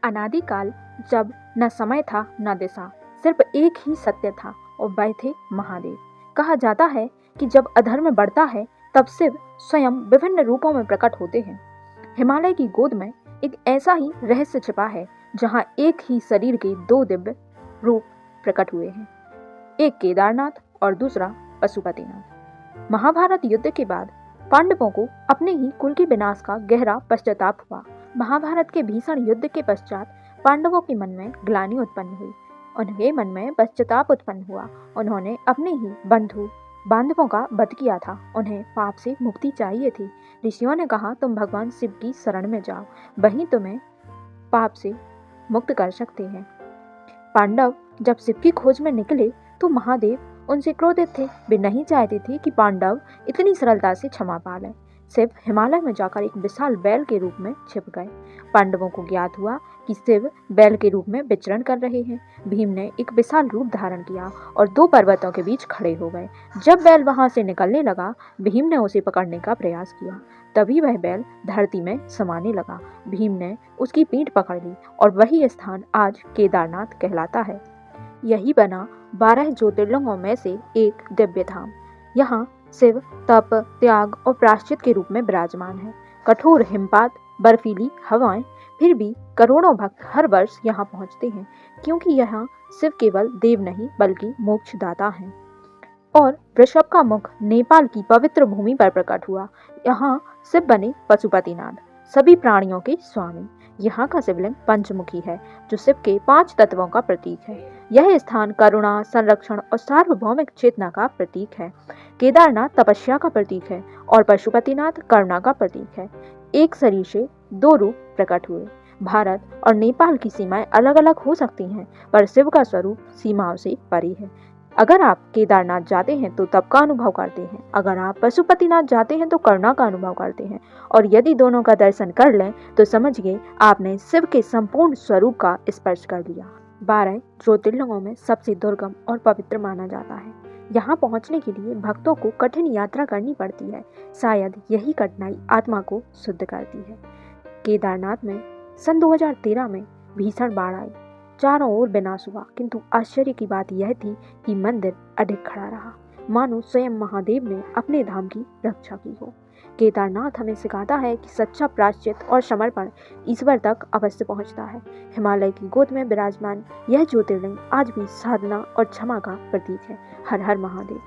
अनादिकाल जब न समय था न दिशा, सिर्फ एक ही सत्य था और वह थे महादेव। कहा जाता है कि जब अधर्म बढ़ता है तब शिव स्वयं विभिन्न रूपों में प्रकट होते हैं। हिमालय की गोद में एक ऐसा ही रहस्य छिपा है जहाँ एक ही शरीर के दो दिव्य रूप प्रकट हुए हैं, एक केदारनाथ और दूसरा पशुपतिनाथ। महाभारत युद्ध के बाद पांडवों को अपने ही कुल के विनाश का गहरा पश्चाताप हुआ। महाभारत के भीषण युद्ध के पश्चात पांडवों के मन में ग्लानि उत्पन्न हुई, उनके मन में पश्चाताप उत्पन्न हुआ। उन्होंने अपने ही बंधु बांधवों का वध किया था, उन्हें पाप से मुक्ति चाहिए थी। ऋषियों ने कहा, तुम भगवान शिव की शरण में जाओ, वही तुम्हें पाप से मुक्त कर सकते हैं। पांडव जब शिव की खोज में निकले तो महादेव उनसे क्रोधित थे। वे नहीं चाहते थे कि पांडव इतनी सरलता से क्षमा पा लें। शिव हिमालय में जाकर एक विशाल बैल के रूप में छिप गए। पांडवों को ज्ञात हुआ कि शिव बैल के रूप में विचरण कर रहे हैं। भीम ने एक विशाल रूप धारण किया और दो पर्वतों के बीच खड़े हो गए। जब बैल वहां से निकलने लगा, भीम ने उसे पकड़ने का प्रयास किया। तभी वह बैल धरती में समाने लगा। भीम ने उसकी पीठ पकड़ ली और वही स्थान आज केदारनाथ कहलाता है। यही बना 12 ज्योतिर्लिंगों में से एक दिव्य धाम। यहाँ शिव तप, त्याग और प्रायश्चित के रूप में विराजमान है। कठोर हिमपात, बर्फीली हवाएं, फिर भी करोड़ों भक्त हर वर्ष यहाँ पहुँचते हैं, क्योंकि यहाँ शिव केवल देव नहीं बल्कि मोक्षदाता हैं। और वृषभ का मुख नेपाल की पवित्र भूमि पर प्रकट हुआ। यहाँ शिव बने पशुपतिनाथ, सभी प्राणियों के स्वामी। यहाँ का शिवलिंग पंचमुखी है, जो शिव के 5 तत्वों का प्रतीक है। यह स्थान करुणा, संरक्षण और सार्वभौमिक चेतना का प्रतीक है। केदारनाथ तपस्या का प्रतीक है और पशुपतिनाथ करुणा का प्रतीक है। एक शरीर से 2 रूप प्रकट हुए। भारत और नेपाल की सीमाएं अलग अलग हो सकती हैं, पर शिव का स्वरूप सीमाओं से परे है। अगर आप केदारनाथ जाते हैं तो तप का अनुभव करते हैं, अगर आप पशुपतिनाथ जाते हैं तो करुणा का अनुभव करते हैं, और यदि दोनों का दर्शन कर लें तो समझिए आपने शिव के संपूर्ण स्वरूप का स्पर्श कर लिया। 12 ज्योतिर्लिंगों में सबसे दुर्गम और पवित्र माना जाता है। यहाँ पहुँचने के लिए भक्तों को कठिन यात्रा करनी पड़ती है। शायद यही कठिनाई आत्मा को शुद्ध करती है। केदारनाथ में सन 2013 में भीषण बाढ़ आई, चारों ओर विनाश हुआ, किंतु आश्चर्य की बात यह थी कि मंदिर अडिग खड़ा रहा, मानो स्वयं महादेव ने अपने धाम की रक्षा की हो। केदारनाथ हमें सिखाता है कि सच्चा प्रायश्चित और समर्पण ईश्वर तक अवश्य पहुंचता है। हिमालय की गोद में विराजमान यह ज्योतिर्लिंग आज भी साधना और क्षमा का प्रतीक है। हर हर महादेव।